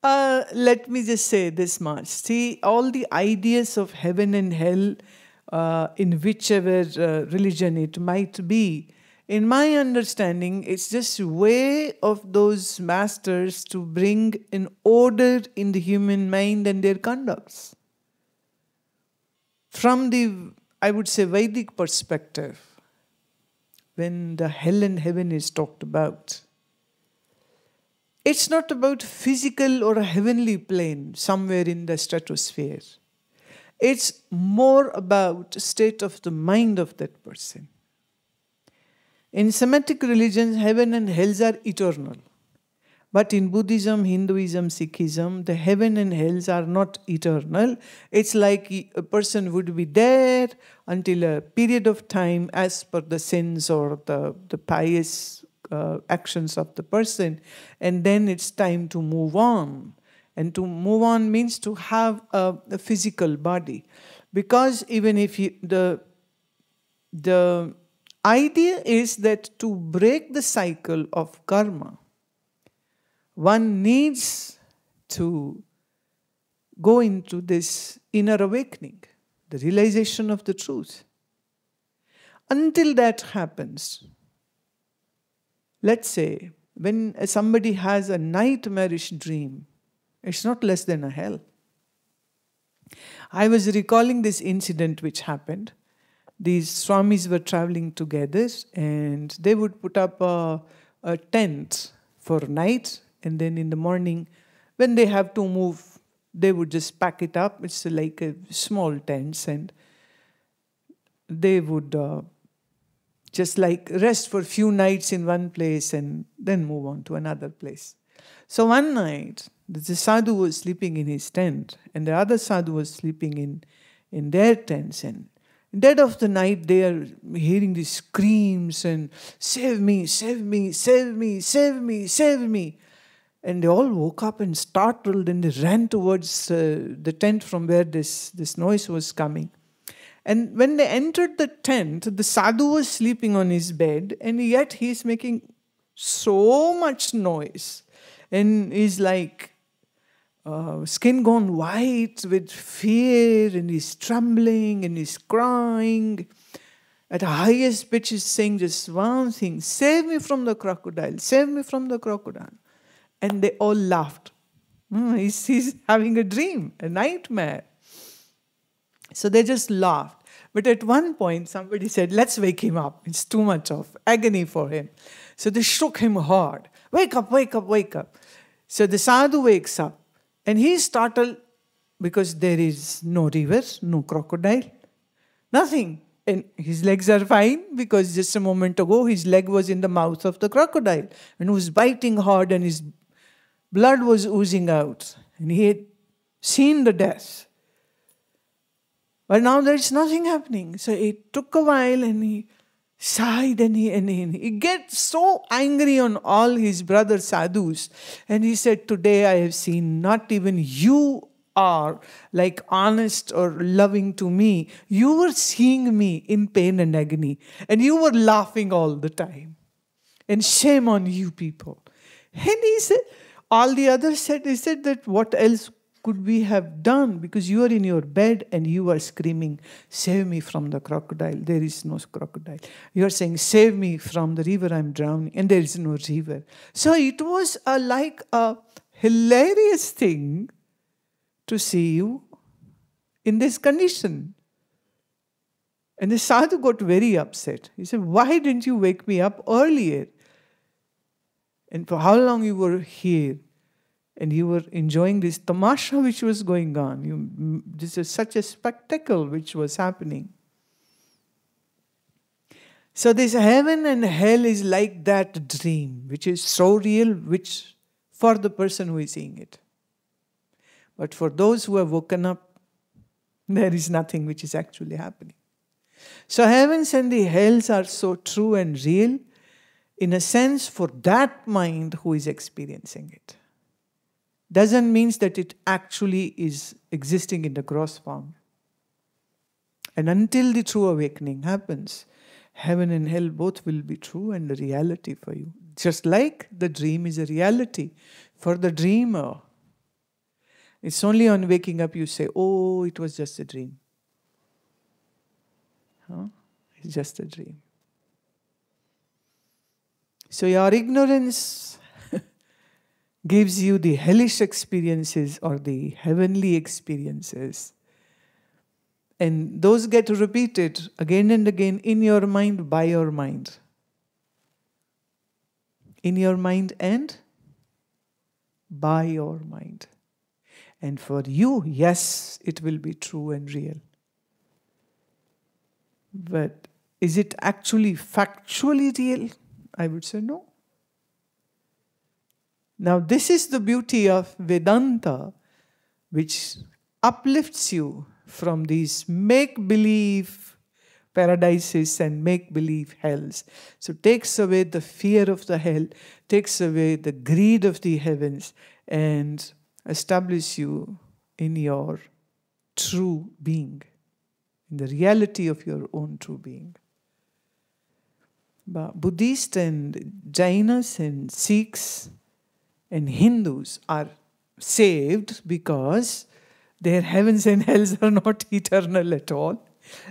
Let me just say this much. See, all the ideas of heaven and hell, in whichever religion it might be, in my understanding, it's just a way of those masters to bring an order in the human mind and their conducts. From the, I would say, Vedic perspective, when the hell and heaven is talked about, it's not about physical or a heavenly plane somewhere in the stratosphere. It's more about state of the mind of that person. In Semitic religions, heaven and hells are eternal. But in Buddhism, Hinduism, Sikhism, the heaven and hells are not eternal. It's like a person would be there until a period of time as per the sins or the pious actions of the person. And then it's time to move on. And to move on means to have a physical body. Because even if the idea is that to break the cycle of karma, one needs to go into this inner awakening, the realization of the truth. Until that happens, let's say, when somebody has a nightmarish dream, it's not less than a hell. I was recalling this incident which happened. These Swamis were traveling together and they would put up a tent for night, and then in the morning, when they have to move, they would just pack it up. It's like a small tents, and they would just like rest for a few nights in one place and then move on to another place. So one night, the sadhu was sleeping in his tent and the other sadhu was sleeping in their tents, and in dead of the night they are hearing these screams and save me, save me, save me, save me, save me. And they all woke up and startled and they ran towards the tent from where this noise was coming. And when they entered the tent, the sadhu was sleeping on his bed, and yet he is making so much noise. And he's like skin gone white with fear, and he's trembling and he's crying. At the highest pitch he's saying just one thing: save me from the crocodile, save me from the crocodile. And they all laughed. He's having a dream, a nightmare. So they just laughed. But at one point, somebody said, let's wake him up. It's too much of agony for him. So they shook him hard. Wake up, wake up, wake up. So the sadhu wakes up. And he's startled because there is no river, no crocodile, nothing. And his legs are fine because just a moment ago, his leg was in the mouth of the crocodile and was biting hard and his blood was oozing out. And he had seen the death. But now there's nothing happening. So it took a while and he sighed and he gets so angry on all his brother sadhus. And he said, today I have seen not even you are like honest or loving to me. You were seeing me in pain and agony. And you were laughing all the time. And shame on you people. And he said, all the others said, he said that what else could we have done? Because you are in your bed and you are screaming, save me from the crocodile. There is no crocodile. You are saying, save me from the river, I'm drowning. And there is no river. So it was like a hilarious thing to see you in this condition. And the sadhu got very upset. He said, why didn't you wake me up earlier? And for how long you were here? And you were enjoying this tamasha which was going on. This is such a spectacle which was happening. So this heaven and hell is like that dream, which is so real, which for the person who is seeing it. But for those who have woken up, there is nothing which is actually happening. So heavens and the hells are so true and real, in a sense, for that mind who is experiencing it. Doesn't mean that it actually is existing in the gross form. And until the true awakening happens, heaven and hell both will be true and a reality for you. Just like the dream is a reality for the dreamer. It's only on waking up you say, oh, it was just a dream. Huh? It's just a dream. So your ignorance gives you the hellish experiences or the heavenly experiences. And those get repeated again and again in your mind, by your mind. In your mind and by your mind. And for you, yes, it will be true and real. But is it actually factually real? I would say no. Now, this is the beauty of Vedanta, which uplifts you from these make-believe paradises and make-believe hells. So takes away the fear of the hell, takes away the greed of the heavens, and establish you in your true being, in the reality of your own true being. But Buddhists and Jainas and Sikhs and Hindus are saved because their heavens and hells are not eternal at all.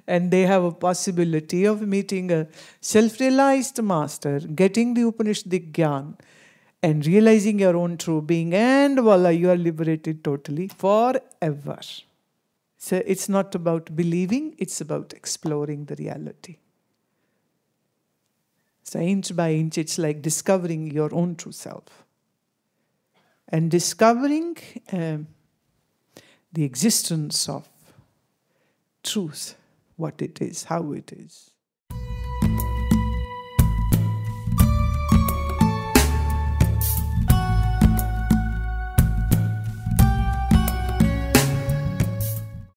And they have a possibility of meeting a self-realized master, getting the Upanishadic Gyan, and realizing your own true being. And voila, you are liberated totally forever. So it's not about believing, it's about exploring the reality. So inch by inch, it's like discovering your own true self. And discovering the existence of truth, what it is, how it is.